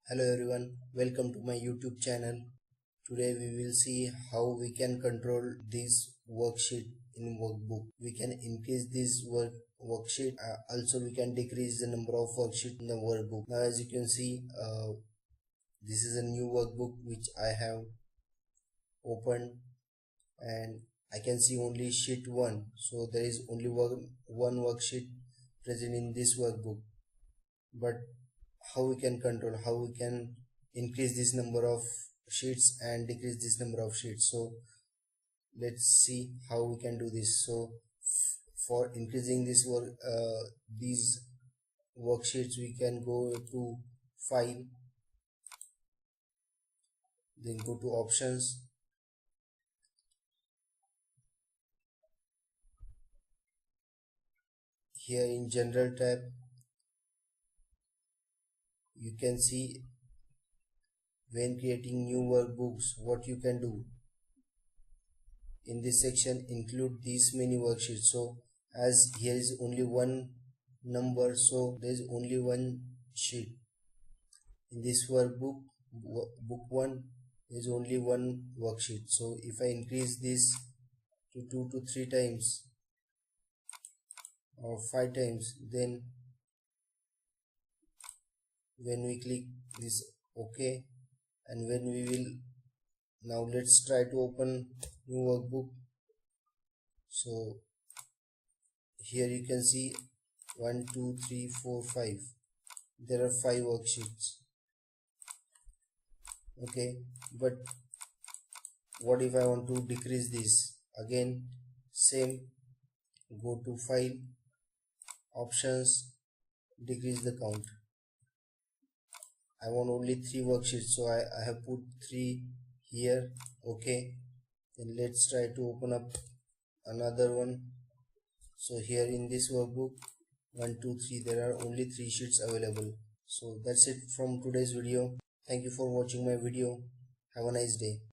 Hello everyone, welcome to my YouTube channel. Today we will see how we can control this worksheet in workbook. We can increase this worksheet. Also we can decrease the number of worksheets in the workbook. Now as you can see, this is a new workbook which I have opened and I can see only sheet 1. So there is only one worksheet present in this workbook. But how we can control, how we can increase this number of sheets and decrease this number of sheets. So let's see how we can do this. So for increasing this these worksheets, we can go to file, then go to options, here in general tab you can see when creating new workbooks what you can do. In this section include these many worksheets. So as here is only one number, so there is only one sheet in this workbook. Book 1 is only one worksheet. So if I increase this to 2 to 3 times or 5 times, then when we click this OK, and when we will now let's try to open new workbook. So here you can see 1 2 3 4 5, there are 5 worksheets. Okay, but what if I want to decrease this? Again same, go to file, options, decrease the count. I want only 3 worksheets, so I have put 3 here. Okay, then let's try to open up another one. So here in this workbook 1 2 3, there are only 3 sheets available. So that's it from today's video. Thank you for watching my video. Have a nice day.